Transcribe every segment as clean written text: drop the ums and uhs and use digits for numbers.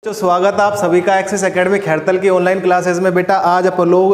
तो स्वागत आप सभी का एक्सिस एकेडमी खैरतल की ऑनलाइन क्लासेस में। बेटा आज अपन लोग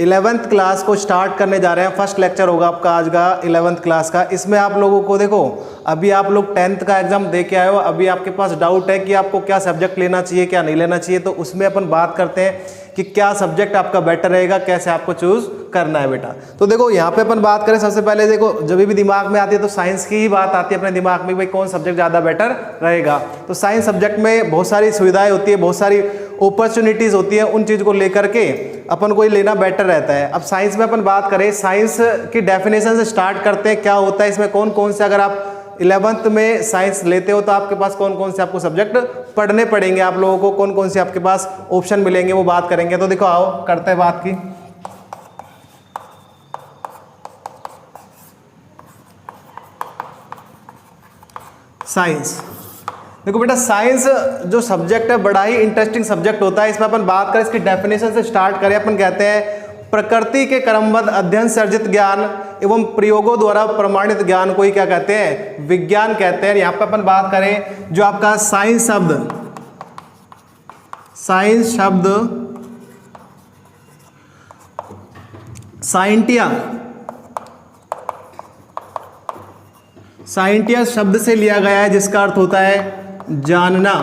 11th क्लास को स्टार्ट करने जा रहे हैं। फर्स्ट लेक्चर होगा आपका आज का 11th क्लास का। इसमें आप लोगों को देखो, अभी आप लोग 10th का एग्जाम दे के आए हो, अभी आपके पास डाउट है कि आपको क्या सब्जेक्ट लेना चाहिए क्या नहीं लेना चाहिए, तो उसमें अपन बात करते हैं कि क्या सब्जेक्ट आपका बेटर रहेगा, कैसे आपको चूज करना है बेटा। तो देखो यहाँ पे अपन बात करें, सबसे पहले देखो जब भी दिमाग में आती है तो साइंस की ही बात आती है अपने दिमाग में, भाई कौन सब्जेक्ट ज़्यादा बेटर रहेगा। तो साइंस सब्जेक्ट में बहुत सारी सुविधाएं होती है, बहुत सारी अपॉर्चुनिटीज़ होती है, उन चीज़ को लेकर के अपन को लेना बेटर रहता है। अब साइंस में अपन बात करें, साइंस की डेफिनेशन से स्टार्ट करते हैं। क्या होता है इसमें, कौन कौन से, अगर आप 11th में साइंस लेते हो तो आपके पास कौन कौन से आपको सब्जेक्ट पढ़ने पड़ेंगे, आप लोगों को कौन कौन से आपके पास ऑप्शन मिलेंगे, वो बात करेंगे। तो देखो आओ करते हैं बात की। साइंस, देखो बेटा साइंस जो सब्जेक्ट है बड़ा ही इंटरेस्टिंग सब्जेक्ट होता है। इसमें अपन बात करें, इसकी डेफिनेशन से स्टार्ट करें, अपन कहते हैं प्रकृति के क्रमबद्ध अध्ययन सर्जित ज्ञान एवं प्रयोगों द्वारा प्रमाणित ज्ञान को ही क्या कहते हैं, विज्ञान कहते हैं। यहाँ पे अपन बात करें जो आपका साइंस शब्द साइंटिया शब्द से लिया गया है, जिसका अर्थ होता है जानना।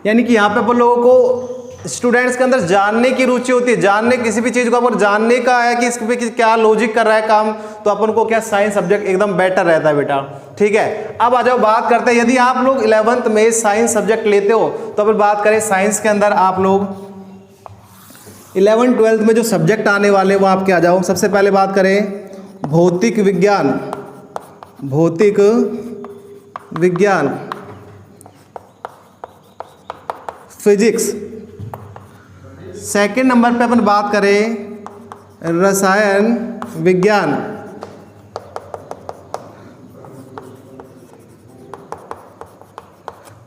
यानी कि यहाँ पे अपन लोगों को स्टूडेंट्स के अंदर जानने की रुचि होती है, जानने किसी भी चीज को अगर जानने का है कि इसमें क्या लॉजिक कर रहा है काम, तो अपन को क्या साइंस सब्जेक्ट एकदम बेटर रहता है बेटा। ठीक है, अब आ जाओ बात करते हैं, यदि आप लोग 11th में साइंस सब्जेक्ट लेते हो तो अपन बात करें साइंस के अंदर आप लोग 11th 12th में जो सब्जेक्ट आने वाले वो आपके आ जाओ। सबसे पहले बात करें भौतिक विज्ञान, फिजिक्स। सेकंड नंबर पे अपन बात करें रसायन विज्ञान,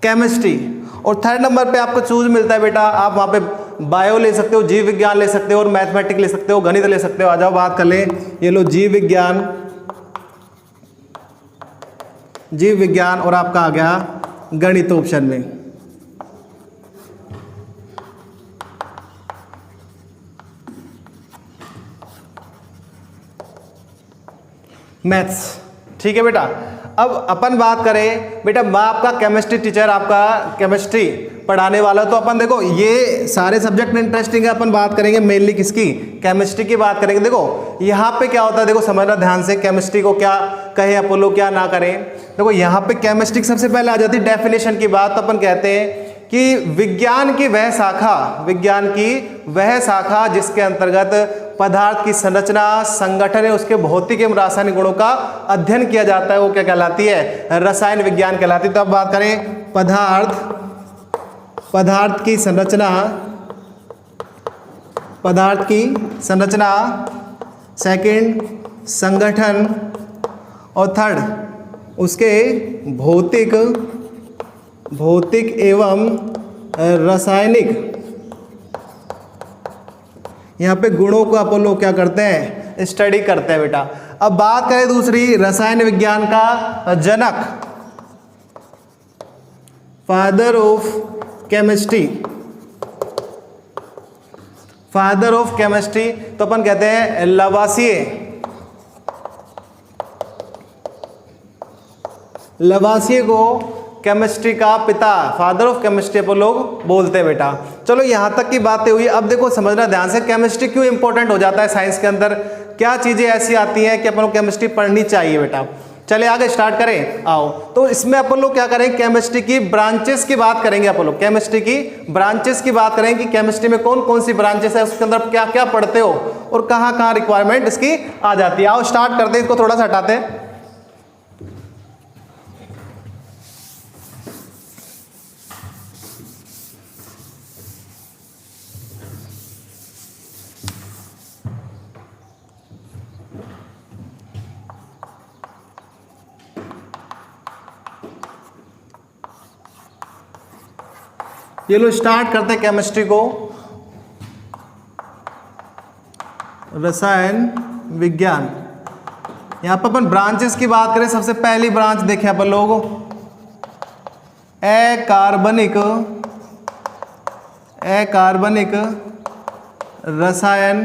केमिस्ट्री। और थर्ड नंबर पे आपको चूज मिलता है बेटा, आप वहां पे बायो ले सकते हो, जीव विज्ञान ले सकते हो, और मैथमेटिक्स ले सकते हो, गणित ले सकते हो। आ जाओ बात कर ले, ये लो जीव विज्ञान और आपका आ गया गणित ऑप्शन में। मैथ्स, ठीक है बेटा। अब अपन बात करें बेटा, मैं आपका केमिस्ट्री टीचर, आपका केमिस्ट्री पढ़ाने वाला, तो अपन देखो ये सारे सब्जेक्ट इंटरेस्टिंग है। अपन बात करेंगे मेनली किसकी, केमिस्ट्री की बात करेंगे। देखो यहाँ पे क्या होता है, देखो समझना ध्यान से, केमिस्ट्री को क्या कहे अपन लोग, क्या ना करें। देखो यहाँ पे केमिस्ट्री सबसे पहले आ जाती है डेफिनेशन की बात। तो अपन कहते हैं कि विज्ञान की वह शाखा जिसके अंतर्गत पदार्थ की संरचना, संगठन है, उसके भौतिक एवं रासायनिक गुणों का अध्ययन किया जाता है, वो क्या कहलाती है, रसायन विज्ञान कहलाती है। तो अब बात करें पदार्थ की संरचना, सेकंड संगठन, और थर्ड उसके भौतिक एवं रासायनिक, यहाँ पे गुणों को अपन लोग क्या करते हैं, स्टडी करते हैं बेटा। अब बात करें दूसरी, रसायन विज्ञान का जनक, फादर ऑफ केमिस्ट्री, तो अपन कहते हैं लवासिए को केमिस्ट्री का पिता, फादर ऑफ केमिस्ट्री अपन लोग बोलते हैं बेटा। चलो यहाँ तक की बातें हुई। अब देखो समझना ध्यान से, केमिस्ट्री क्यों इंपॉर्टेंट हो जाता है साइंस के अंदर, क्या चीजें ऐसी आती हैं कि अपन लोग केमिस्ट्री पढ़नी चाहिए बेटा। चले आगे स्टार्ट करें, आओ। तो इसमें अपन लोग क्या करें, केमिस्ट्री की ब्रांचेस की बात करेंगे। अपन लोग केमिस्ट्री की ब्रांचेस की बात करेंगे कि केमिस्ट्री में कौन कौन सी ब्रांचेस है, उसके अंदर क्या क्या पढ़ते हो और कहाँ कहाँ रिक्वायरमेंट इसकी आ जाती है। आओ स्टार्ट करते हैं, इसको थोड़ा सा हटाते हैं। ये लो स्टार्ट करते हैं केमिस्ट्री को। रसायन विज्ञान, यहाँ पर अपन ब्रांचेस की बात करें, सबसे पहली ब्रांच देखें अपन लोग अकार्बनिक रसायन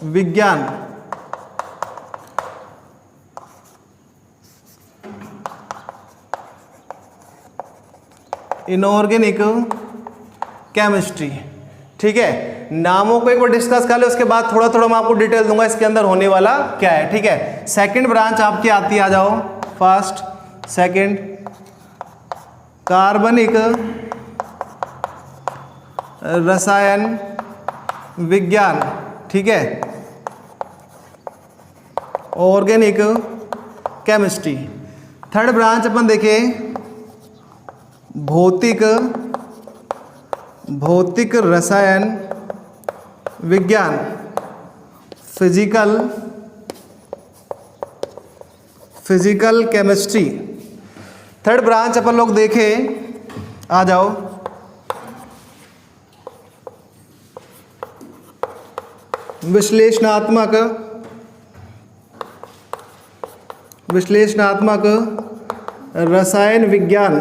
विज्ञान। Inorganic chemistry. ठीक है, नामों को एक बार डिस्कस कर ले, उसके बाद थोड़ा थोड़ा मैं आपको डिटेल दूंगा इसके अंदर होने वाला क्या है। ठीक है, सेकंड ब्रांच आपकी आती है, आ जाओ फर्स्ट सेकंड, कार्बनिक रसायन विज्ञान। ठीक है, ऑर्गेनिक केमिस्ट्री। थर्ड ब्रांच अपन देखें, भौतिक रसायन विज्ञान, फिजिकल केमिस्ट्री। थर्ड ब्रांच अपन लोग देखें, आ जाओ विश्लेषणात्मक रसायन विज्ञान।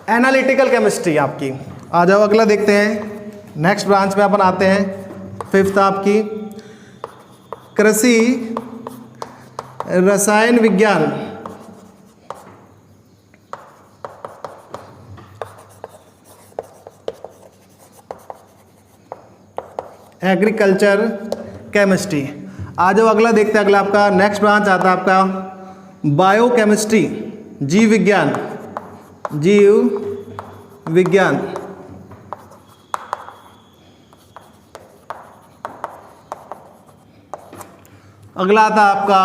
एनालिटिकल केमिस्ट्री आपकी, आ जाओ अगला देखते हैं। नेक्स्ट ब्रांच में अपन आते हैं, फिफ्थ आपकी कृषि रसायन विज्ञान। Agriculture chemistry. आ जाओ अगला देखते हैं, अगला आपका नेक्स्ट ब्रांच आता है आपका बायोकेमिस्ट्री, जीव विज्ञान। अगला आता है आपका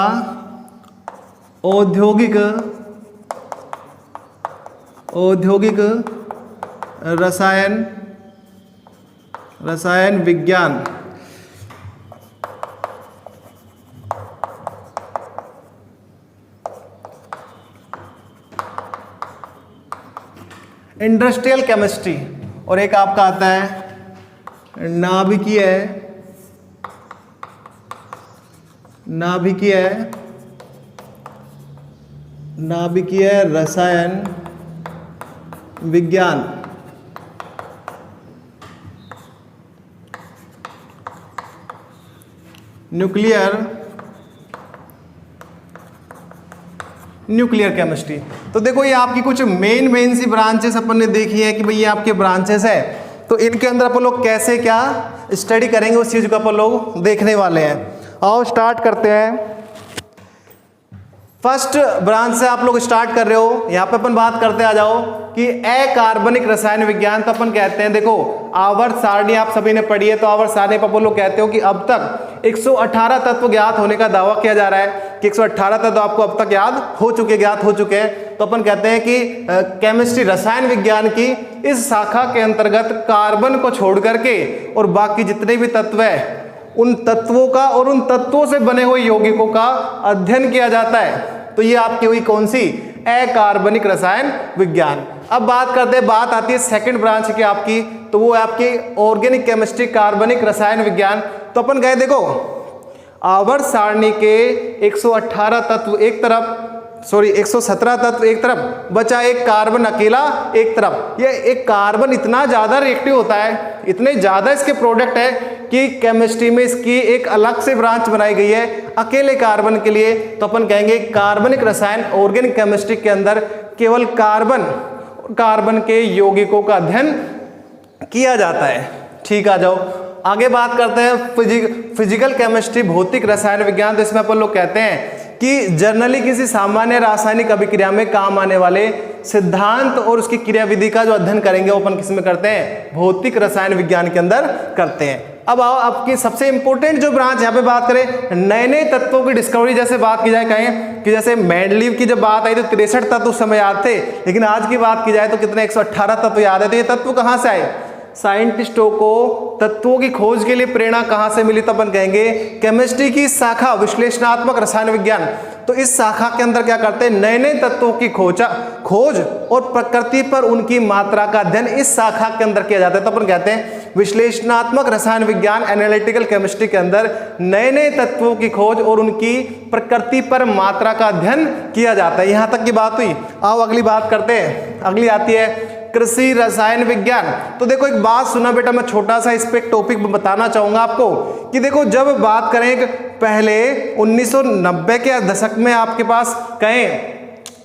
औद्योगिक रसायन विज्ञान। Industrial chemistry. और एक आपका आता है नाभिकीय रसायन विज्ञान। Nuclear chemistry. तो देखो ये आपकी कुछ मेन सी ब्रांचेस अपन ने देखी है कि भाई ये आपके ब्रांचेस है, तो इनके अंदर अपन लोग कैसे क्या स्टडी करेंगे उस चीज को अपन लोग देखने वाले हैं। आओ स्टार्ट करते हैं। फर्स्ट ब्रांच से आप लोग स्टार्ट कर रहे हो, यहाँ पे अपन बात करते आ जाओ कि अकार्बनिक रसायन विज्ञान। तो अपन कहते हैं, देखो आवर्त सारणी आप सभी ने पढ़ी है, तो आवर्त सारणी पर अपन लोग कहते हो कि अब तक 118 तत्व ज्ञात होने का दावा किया जा रहा है कि 118 तत्व आपको अब तक ज्ञात हो चुके हैं। तो अपन कहते हैं कि केमिस्ट्री रसायन विज्ञान की इस शाखा के अंतर्गत कार्बन को छोड़ करके और बाकी जितने भी तत्व है उन तत्वों का और उन तत्वों से बने हुए यौगिकों का अध्ययन किया जाता है। तो ये आपकी हुई कौन सी, अकार्बनिक रसायन विज्ञान। अब बात करते हैं, बात आती है सेकंड ब्रांच की आपकी, तो वो है आपकी ऑर्गेनिक केमिस्ट्री, कार्बनिक रसायन विज्ञान। तो अपन कहे देखो आवर्त सारणी के 118 तत्व एक तरफ, 117 तत्व एक तरफ, बचा एक कार्बन अकेला एक तरफ। ये एक कार्बन इतना ज्यादा रिएक्टिव होता है, इतने ज्यादा इसके प्रोडक्ट है कि केमिस्ट्री में इसकी एक अलग से ब्रांच बनाई गई है अकेले कार्बन के लिए। तो अपन कहेंगे कार्बनिक रसायन ऑर्गेनिक केमिस्ट्री के अंदर केवल कार्बन के यौगिकों का अध्ययन किया जाता है। ठीक, आ जाओ आगे बात करते हैं फिजिकल केमिस्ट्री, भौतिक रसायन विज्ञान। तो इसमें अपन लोग कहते हैं कि जर्नली किसी सामान्य रासायनिक अभिक्रिया में काम आने वाले सिद्धांत और उसकी क्रियाविधि का जो अध्ययन करेंगे वो अपन किसमें करते हैं, भौतिक रसायन विज्ञान के अंदर करते हैं। अब आओ आपकी सबसे इंपॉर्टेंट जो ब्रांच यहाँ पे बात करें, नए तत्वों की डिस्कवरी। जैसे बात की जाए कहें कि जैसे मेंडलीव की जब बात आई तो 63 तत्व उस समय याद थे, लेकिन आज की बात की जाए तो कितने 118 तत्व याद है। तो ये तत्व कहाँ से आए, साइंटिस्टों को तत्वों की खोज के लिए प्रेरणा कहाँ से मिली, तो अपन कहेंगे केमिस्ट्री की शाखा विश्लेषणात्मक रसायन विज्ञान। तो इस शाखा के अंदर क्या करते हैं, नए नए तत्वों की खोज और प्रकृति पर उनकी मात्रा का अध्ययन इस शाखा के अंदर किया जाता है। तो अपन कहते हैं विश्लेषणात्मक रसायन विज्ञान एनालिटिकल केमिस्ट्री के अंदर नए नए तत्वों की खोज और उनकी प्रकृति पर मात्रा का अध्ययन किया जाता है। यहां तक की बात हुई। आओ अगली बात करते हैं। अगली आती है कृषि रसायन विज्ञान। तो देखो एक बात सुना बेटा, मैं छोटा सा इस पे एक टॉपिक बताना चाहूंगा आपको कि देखो जब बात करें पहले 1990 के दशक में आपके पास कहें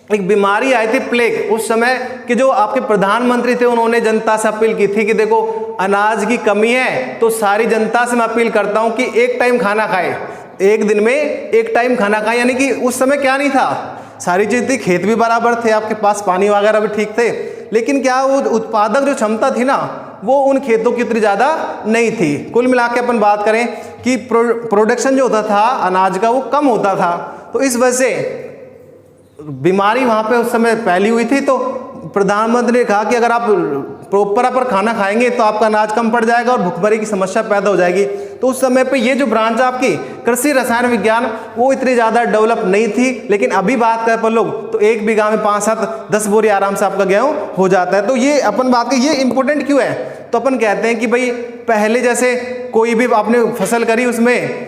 एक बीमारी आई थी प्लेग। उस समय के जो आपके प्रधानमंत्री थे उन्होंने जनता से अपील की थी कि देखो अनाज की कमी है, तो सारी जनता से मैं अपील करता हूं कि एक टाइम खाना खाए, एक दिन में एक टाइम खाना खाए। यानी कि उस समय क्या नहीं था, सारी चीज थी, खेत भी बराबर थे, आपके पास पानी वगैरह भी ठीक थे, लेकिन क्या वो उत्पादक जो क्षमता थी ना वो उन खेतों की उतनी ज्यादा नहीं थी। कुल मिला के अपन बात करें कि प्रोडक्शन जो होता था अनाज का वो कम होता था। तो इस वजह से बीमारी वहां पे उस समय फैली हुई थी। तो प्रधानमंत्री ने कहा कि अगर आप प्रॉपर खाना खाएंगे तो आपका अनाज कम पड़ जाएगा और भुखमरी की समस्या पैदा हो जाएगी। तो उस समय पे ये जो ब्रांच आपकी कृषि रसायन विज्ञान वो इतनी ज्यादा डेवलप नहीं थी। लेकिन अभी बात करें अपन लोग तो 1 बीघा में 5-7-10 बोरी आराम से आपका गेहूं हो जाता है। तो ये अपन बात करें ये इंपॉर्टेंट क्यों है, तो अपन कहते हैं कि भाई पहले जैसे कोई भी आपने फसल करी उसमें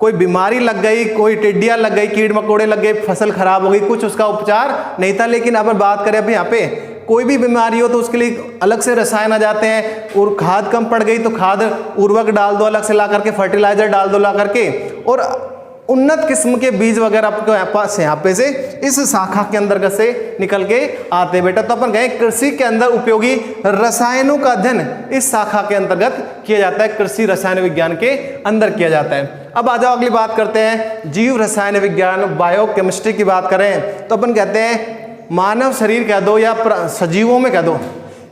कोई बीमारी लग गई, कोई टिड्डियां लग गई, कीड़ मकोड़े लग गए, फसल खराब हो गई, कुछ उसका उपचार नहीं था। लेकिन अब बात करें अभी यहाँ पे कोई भी बीमारी हो तो उसके लिए अलग से रसायन आ जाते हैं। और खाद कम पड़ गई तो खाद उर्वरक डाल दो अलग से ला करके, फर्टिलाइजर डाल दो ला करके, और उन्नत किस्म के बीज वगैरह आपके पास यहाँ पे से इस शाखा के अंतर्गत से निकल के आते बेटा। तो अपन कहें कृषि के अंदर उपयोगी रसायनों का अध्ययन इस शाखा के अंतर्गत किया जाता है, कृषि रसायन विज्ञान के अंदर किया जाता है। अब आ जाओ अगली बात करते हैं जीव रसायन विज्ञान बायोकेमिस्ट्री की बात करें तो अपन कहते हैं मानव शरीर कह दो या सजीवों में कह दो,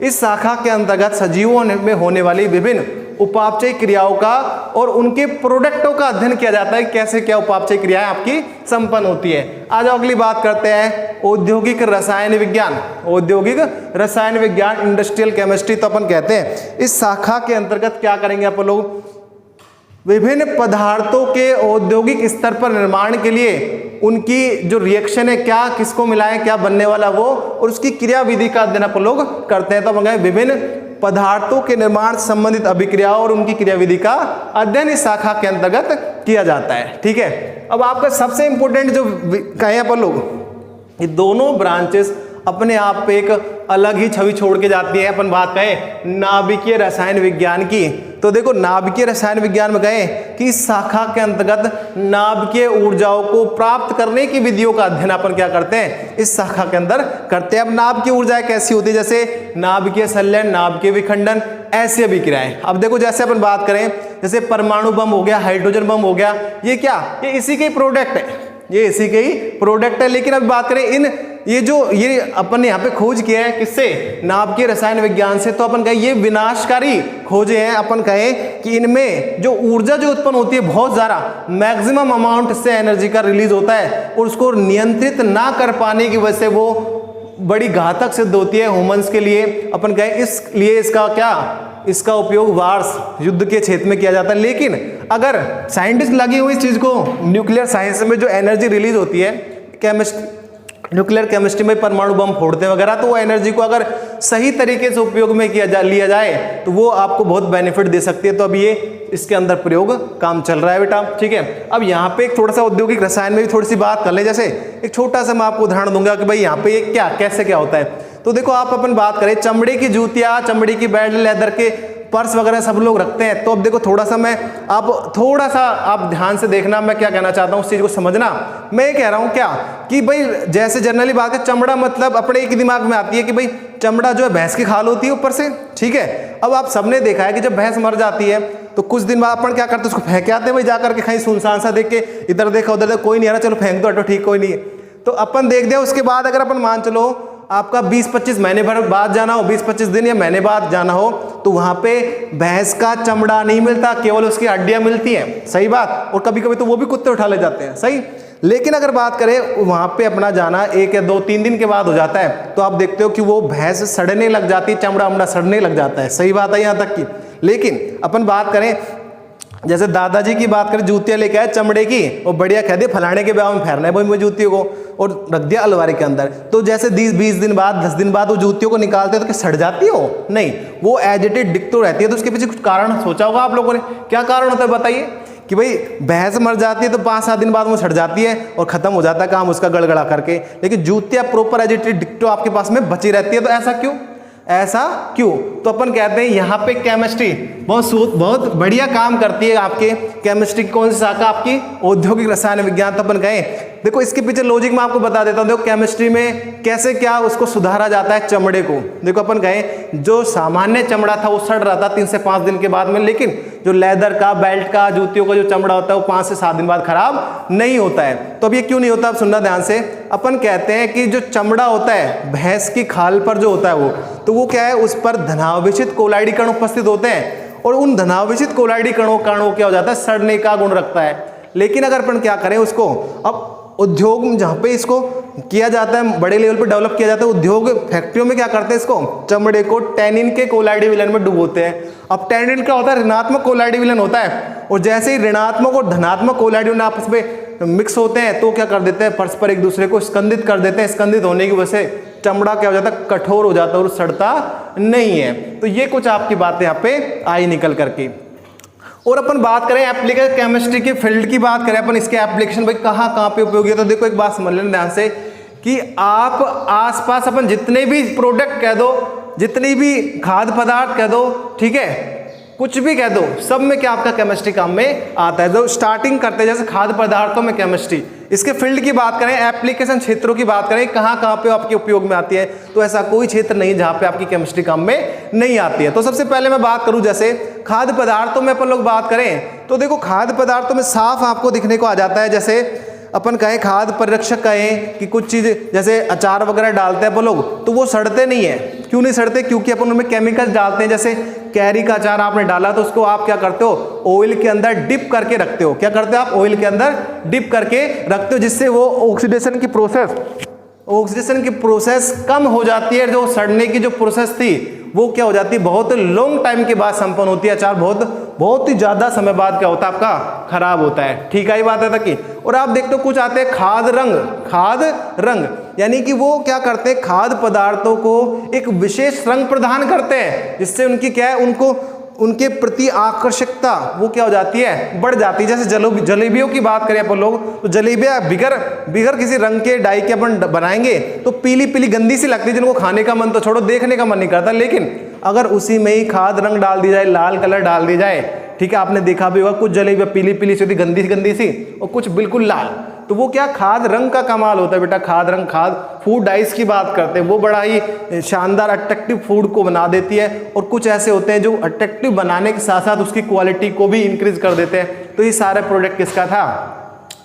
इस शाखा के अंतर्गत सजीवों में होने वाली विभिन्न उपापचय क्रियाओं का और उनके प्रोडक्टों का अध्ययन किया जाता है, कैसे क्या उपापचय क्रियाएं आपकी संपन्न होती है। आज अगली बात करते हैं औद्योगिक रसायन विज्ञान। औद्योगिक रसायन विज्ञान इंडस्ट्रियल केमिस्ट्री। तो अपन कहते हैं इस शाखा के अंतर्गत क्या करेंगे अपन लोग, विभिन्न पदार्थों के औद्योगिक स्तर पर निर्माण के लिए उनकी जो रिएक्शन है, क्या किसको मिलाएं, क्या बनने वाला वो, और उसकी क्रिया विधि का अध्ययन अपन लोग करते हैं। तो हम कहें विभिन्न पदार्थों के निर्माण संबंधित अभिक्रियाओं और उनकी क्रिया विधि का अध्ययन इस शाखा के अंतर्गत किया जाता है। ठीक है, अब आपका सबसे इंपॉर्टेंट जो कहें अपन लोग, ये दोनों ब्रांचेस अपने आप पे एक अलग ही छवि छोड़ के जाती है। अपन बात कहें नाभिकीय रसायन विज्ञान की, तो देखो नाभिकीय रसायन विज्ञान में कहें कि इस शाखा के अंतर्गत नाभिकीय ऊर्जाओं को प्राप्त करने की विधियों का अध्ययन अपन क्या करते हैं, इस शाखा के अंदर करते हैं। अब नाभिकीय ऊर्जाएं कैसी होती है, जैसे नाभिकीय संलयन, नाभिकीय विखंडन, ऐसी अभिक्रियाएं। अब देखो जैसे अपन बात करें जैसे परमाणु बम हो गया, हाइड्रोजन बम हो गया, ये क्या, ये इसी के प्रोडक्ट है, ये इसी के ही प्रोडक्ट है। लेकिन अब बात करें ये अपन ने यहाँ पे खोज किया है किससे, नाभिकीय रसायन विज्ञान से। तो अपन कहें ये विनाशकारी खोजे हैं। अपन कहें कि इनमें जो ऊर्जा जो उत्पन्न होती है बहुत ज्यादा मैक्सिमम अमाउंट से एनर्जी का रिलीज होता है, और उसको नियंत्रित ना कर पाने की वजह से वो बड़ी घातक सिद्ध होती है ह्यूमंस के लिए। अपन कहें इसलिए इसका उपयोग वार्स युद्ध के क्षेत्र में किया जाता है। लेकिन अगर साइंटिस्ट लगी हुई इस चीज को, न्यूक्लियर साइंस में जो एनर्जी रिलीज होती है न्यूक्लियर केमिस्ट्री में परमाणु बम फोड़ते वगैरह, तो वो एनर्जी को अगर सही तरीके से उपयोग में लिया जाए तो वो आपको बहुत बेनिफिट दे सकती है। तो अभी ये इसके अंदर प्रयोग काम चल रहा है बेटा। ठीक है, अब यहाँ पे एक थोड़ा सा औद्योगिक रसायन में भी थोड़ी सी बात कर ले। जैसे एक छोटा सा मैं आपको उदाहरण दूंगा कि भाई यहाँ पे ये क्या कैसे क्या होता है। तो देखो आप अपन बात करें चमड़े की जूतियां, चमड़े की बेल्ट, लेदर के पर्स वगैरह सब लोग रखते हैं। तो अब देखो थोड़ा सा आप ध्यान से देखना, मैं क्या कहना चाहता हूँ उस चीज को समझना। मैं ये कह रहा हूँ क्या कि भाई जैसे जनरली बात है चमड़ा मतलब अपने एक दिमाग में आती है कि भाई चमड़ा जो है भैंस की खाल होती है ऊपर से। ठीक है, अब आप सबने देखा है कि जब भैंस मर जाती है तो कुछ दिन बाद अपन क्या करते हैं, उसको फेंक आते हैं भाई जाकर के कहीं सुनसान सा देख के, इधर देखा उधर देखा कोई नहीं आ रहा, चलो फेंक दो, हटो ठीक कोई नहीं है। तो अपन देख दिया, उसके बाद अगर अपन मान चलो आपका 20-25 महीने भर बाद जाना हो, 20-25 दिन या महीने बाद जाना हो, तो वहां पे भैंस का चमड़ा नहीं मिलता, केवल उसकी हड्डियां मिलती हैं। सही बात, और कभी कभी तो वो भी कुत्ते उठा ले जाते हैं। सही, लेकिन अगर बात करें वहां पे अपना जाना 1 या 2-3 दिन के बाद हो जाता है, तो आप देखते हो कि वो भैंस सड़ने लग जाती है, चमड़ा उमड़ा सड़ने लग जाता है। सही बात है यहाँ तक की। लेकिन अपन बात करें, जैसे दादाजी की बात करें, जूतियां लेके आए चमड़े की और बढ़िया कह दिए फलाने के ब्याह में फेरना है वो जूतियों को, और रख दिया अलमारी के अंदर। तो जैसे 20 दिन बाद 10 दिन बाद वो जूतियों को निकालते हैं तो क्या सड़ जाती हो? नहीं, वो एज इट इज डिक तो रहती है। तो उसके पीछे कुछ कारण सोचा होगा आप लोगों ने, क्या कारण होता है बताइए? कि भाई भैंस मर जाती है तो 5-7 दिन बाद वो सड़ जाती है और खत्म हो जाता है काम उसका गड़गड़ा करके, लेकिन जूतियां प्रॉपर एज इट इज डिक्टो आपके पास में बची रहती है। तो ऐसा क्यों? ऐसा क्यों? तो अपन कहते हैं यहाँ पे केमिस्ट्री बहुत बढ़िया काम करती है। आपके केमिस्ट्री कौन सी शाखा? आपकी औद्योगिक रसायन विज्ञान। तो अपन कहें देखो इसके पीछे लॉजिक मैं आपको बता देता हूँ। देखो केमिस्ट्री में कैसे क्या उसको सुधारा जाता है चमड़े को। देखो अपन कहें जो सामान्य चमड़ा था वो सड़ रहा था 3 से 5 दिन के बाद में, लेकिन जो लेदर का, बेल्ट का, जूतियों का जो चमड़ा होता है वो 5 से 7 दिन बाद खराब नहीं होता है। तो अब ये क्यों नहीं होता, अब सुनना ध्यान से। अपन कहते हैं कि जो चमड़ा होता है भैंस की खाल पर जो होता है वो क्या है, उस पर धनावेशित कोलाइडी कण उपस्थित होते हैं, और उन धनावेशित कोलाइडी कणों क्या हो जाता है, सड़ने का गुण रखता है। लेकिन अगर अपन क्या करें उसको, अब उद्योग में जहाँ पे इसको किया जाता है, बड़े लेवल पे डेवलप किया जाता है, उद्योग फैक्ट्रियों में क्या करते हैं, इसको चमड़े को टैनिन के कोलाइडी विलयन में डुबोते हैं। अब टैनिन क्या होता है, ऋणात्मक कोलाइडी विलयन होता है, और जैसे ही ऋणात्मक और धनात्मक कोलाइडी विलयन आपस में मिक्स होते हैं तो क्या कर देते हैं, परस्पर एक दूसरे को स्कंदित कर देते हैं। स्कंदित होने की वजह से चमड़ा क्या हो जाता है, कठोर हो जाता है और सड़ता नहीं है। तो ये कुछ आपकी बातें यहाँ पे आई निकल करके। और अपन बात करें एप्लीकेशन केमिस्ट्री की फील्ड की बात करें अपन, इसके एप्लीकेशन भाई कहाँ पे उपयोगी है। तो देखो एक बात समझ लेना ध्यान से कि आप आसपास अपन जितने भी प्रोडक्ट कह दो, जितनी भी खाद्य पदार्थ कह दो, ठीक है, कुछ भी कह दो, सब में क्या आपका केमिस्ट्री काम में आता है। तो स्टार्टिंग करते हैं जैसे खाद्य पदार्थों में केमिस्ट्री, इसके फील्ड की बात करें, एप्लीकेशन क्षेत्रों की बात करें, कहाँ पे आपके उपयोग में आती है, तो ऐसा कोई क्षेत्र नहीं जहाँ पे आपकी केमिस्ट्री काम में नहीं आती है। तो सबसे पहले मैं बात करूँ जैसे खाद्य पदार्थों में अपन लोग बात करें, तो देखो खाद्य पदार्थों में साफ आपको दिखने को आ जाता है। जैसे अपन कहें खाद्य परिरक्षक कहें कि कुछ चीज़ जैसे अचार वगैरह डालते हैं अपन लोग, तो वो सड़ते नहीं है। क्यों नहीं सड़ते? क्योंकि अपन उनमें केमिकल्स डालते हैं। जैसे कैरी का अचार आपने डाला तो उसको आप क्या करते हो, ऑयल के अंदर डिप करके रखते हो। क्या करते हो आप? ऑयल के अंदर डिप करके रखते हो, जिससे वो ऑक्सीडेशन की प्रोसेस कम हो जाती है। जो सड़ने की जो प्रोसेस थी वो क्या हो जाती है, बहुत लॉन्ग टाइम के बाद संपन्न होती है। अचार बहुत ही ज्यादा समय बाद क्या होता है, आपका खराब होता है। ठीक है, ये बात है तक की। और आप देखते हो कुछ आते हैं खाद्य रंग, यानी कि वो क्या करते हैं, खाद्य पदार्थों को एक विशेष रंग प्रदान करते हैं, जिससे उनकी क्या है, उनके प्रति आकर्षकता वो क्या हो जाती है, बढ़ जाती है। जैसे जलेबियों की बात करें अपन लोग, तो जलेबियाँ बिगर किसी रंग के डाई के अपन बनाएंगे तो पीली गंदी सी लगती है, जिनको खाने का मन तो छोड़ो, देखने का मन नहीं करता। लेकिन अगर उसी में ही खाद रंग डाल दी जाए, लाल कलर डाल दी जाए, ठीक है, आपने देखा भी होगा कुछ जलेबियाँ पीली सी होती, गंदी सी, और कुछ बिल्कुल लाल, तो वो क्या खाद रंग का कमाल होता है बेटा। खाद रंग, खाद फूड डाइस की बात करते हैं, वो बड़ा ही शानदार अट्रैक्टिव फूड को बना देती है। और कुछ ऐसे होते हैं जो अट्रैक्टिव बनाने के साथ साथ उसकी क्वालिटी को भी इंक्रीज कर देते हैं। तो ये सारा प्रोडक्ट किसका था,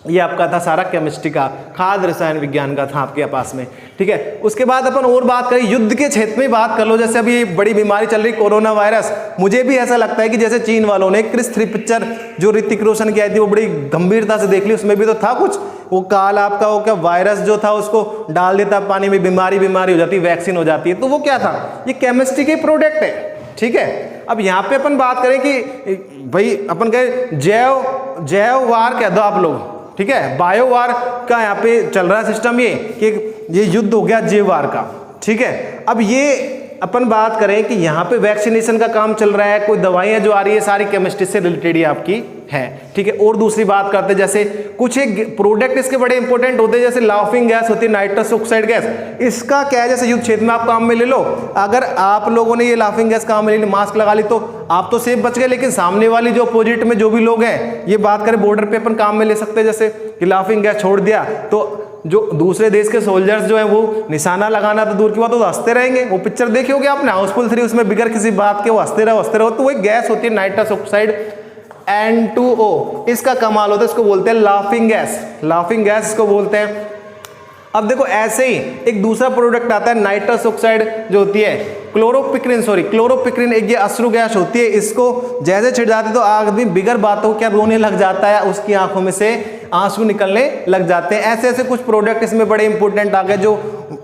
ये आपका था सारा केमिस्ट्री का, खाद्य रसायन विज्ञान का था आपके पास में। ठीक है, उसके बाद अपन और बात करें युद्ध के क्षेत्र में बात कर लो। जैसे अभी ये बड़ी बीमारी चल रही कोरोना वायरस, मुझे भी ऐसा लगता है कि जैसे चीन वालों ने क्रिस 3 पिक्चर जो ऋतिक रोशन की आई थी वो बड़ी गंभीरता से देख ली, उसमें भी तो था कुछ, वो काल आपका वो क्या वायरस जो था उसको डाल देता पानी में, बीमारी हो जाती, वैक्सीन हो जाती है। तो वो क्या था, ये केमिस्ट्री के प्रोडक्ट है। ठीक है, अब यहाँ पे अपन बात करें कि भाई अपन कहें जैव वार कह दो आप लोग, ठीक है, बायो वार का यहाँ पे चल रहा है सिस्टम, ये कि ये युद्ध हो गया जैव वार का। ठीक है, अब ये अपन बात करें कि यहाँ पे वैक्सीनेशन का काम चल रहा है, कोई दवाइयाँ जो आ रही है सारी केमिस्ट्री से रिलेटेड ही आपकी है। ठीक है, और दूसरी बात करते हैं जैसे कुछ एक प्रोडक्ट इसके बड़े इंपॉर्टेंट होते हैं, जैसे लाफिंग गैस होती है, नाइट्रस ऑक्साइड गैस, इसका क्या है, जैसे युद्ध क्षेत्र में आप काम में ले लो, अगर आप लोगों ने ये लाफिंग गैस काम में ले ली, मास्क लगा ली, तो आप तो सेफ बच गए, लेकिन सामने वाली जो अपोजिट में जो भी लोग हैं, ये बात करें बॉर्डर पे अपन काम में ले सकते हैं, जैसे कि लाफिंग गैस छोड़ दिया तो जो दूसरे देश के सोल्जर्स जो हैं वो निशाना लगाना तो दूर की बात, वो हंसते रहेंगे। वो पिक्चर देखी होगी आपने हाउसफुल 3, उसमें बिगर किसी बात के वो हंसते रहो। तो वो एक गैस होती है नाइट्रस ऑक्साइड N2O, इसका कमाल होता है, इसको बोलते हैं लाफिंग गैस इसको बोलते हैं। अब देखो ऐसे ही एक दूसरा प्रोडक्ट आता है नाइट्रस ऑक्साइड जो होती है क्लोरोपिक्रिन, एक ये अश्रु गैस होती है, इसको जैसे छिड़ जाते तो आदमी बिगर बातों क्या रोने लग जाता है, उसकी आंखों में से आंसू निकलने लग जाते हैं। ऐसे ऐसे कुछ प्रोडक्ट इसमें बड़े इंपॉर्टेंट आ गए जो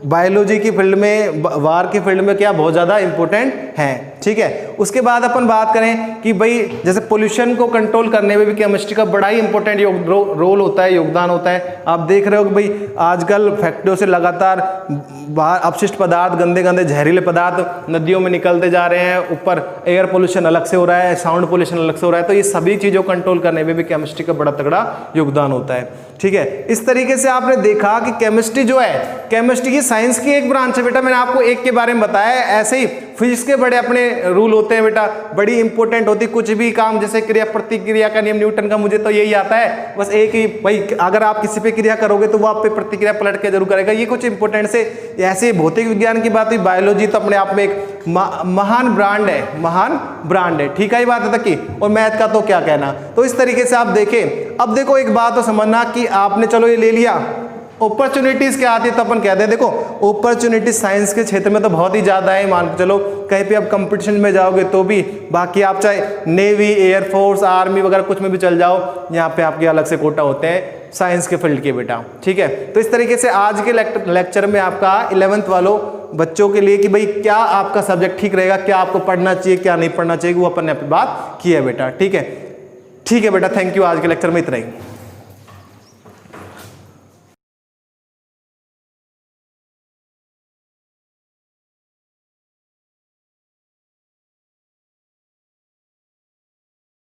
बायोलॉजी की फील्ड में, वार की फील्ड में क्या बहुत ज़्यादा इंपॉर्टेंट हैं। ठीक है, उसके बाद अपन बात करें कि भाई जैसे पोल्यूशन को कंट्रोल करने में भी केमिस्ट्री का बड़ा ही इंपॉर्टेंट रोल होता है, योगदान होता है। आप देख रहे हो कि भाई आजकल फैक्ट्रियों से लगातार बाहर अपशिष्ट पदार्थ, गंदे गंदे जहरीले पदार्थ नदियों में निकलते जा रहे हैं, ऊपर एयर पोल्यूशन अलग से हो रहा है, साउंड पोल्यूशन अलग से हो रहा है। तो ये सभी चीज़ों को कंट्रोल करने में भी केमिस्ट्री का बड़ा तगड़ा योगदान होता है। ठीक है, इस तरीके से आपने देखा कि केमिस्ट्री जो है, केमिस्ट्री की साइंस की एक ब्रांच है बेटा। मैंने आपको एक के बारे में बताया, ऐसे ही फिजिक्स के बड़े अपने रूल होते हैं बेटा, बड़ी इंपॉर्टेंट होती। कुछ भी काम जैसे क्रिया प्रतिक्रिया का नियम न्यूटन का, मुझे तो यही आता है बस एक ही, भाई अगर आप किसी पे क्रिया करोगे तो वो आप पे प्रतिक्रिया पलट के जरूर करेगा। ये कुछ इंपॉर्टेंट से ऐसे भौतिक विज्ञान की बात हुई। बायोलॉजी तो अपने आप में एक महान ब्रांड है, महान ब्रांड है। ठीक है, ये बात है तक की। और मैथ का तो क्या कहना। तो इस तरीके से आप देखें। अब देखो एक बात तो समझना कि आपने चलो ये ले लिया, अपॉर्चुनिटीज क्या आती है तो अपन कहते हैं देखो अपॉर्चुनिटीज साइंस के क्षेत्र में तो बहुत ही ज्यादा है। मान के चलो कहीं पे आप कंपटीशन में जाओगे तो भी, बाकी आप चाहे नेवी, एयरफोर्स, आर्मी वगैरह कुछ में भी चल जाओ, यहाँ पे आपके अलग से कोटा होते हैं साइंस के फील्ड के बेटा। ठीक है, तो इस तरीके से आज के लेक्चर में आपका 11th वालों बच्चों के लिए कि भाई क्या आपका सब्जेक्ट ठीक रहेगा, क्या आपको पढ़ना चाहिए, क्या नहीं पढ़ना चाहिए, वो अपन ने बात की है बेटा। ठीक है, ठीक है बेटा, थैंक यू। आज के लेक्चर में इतना ही।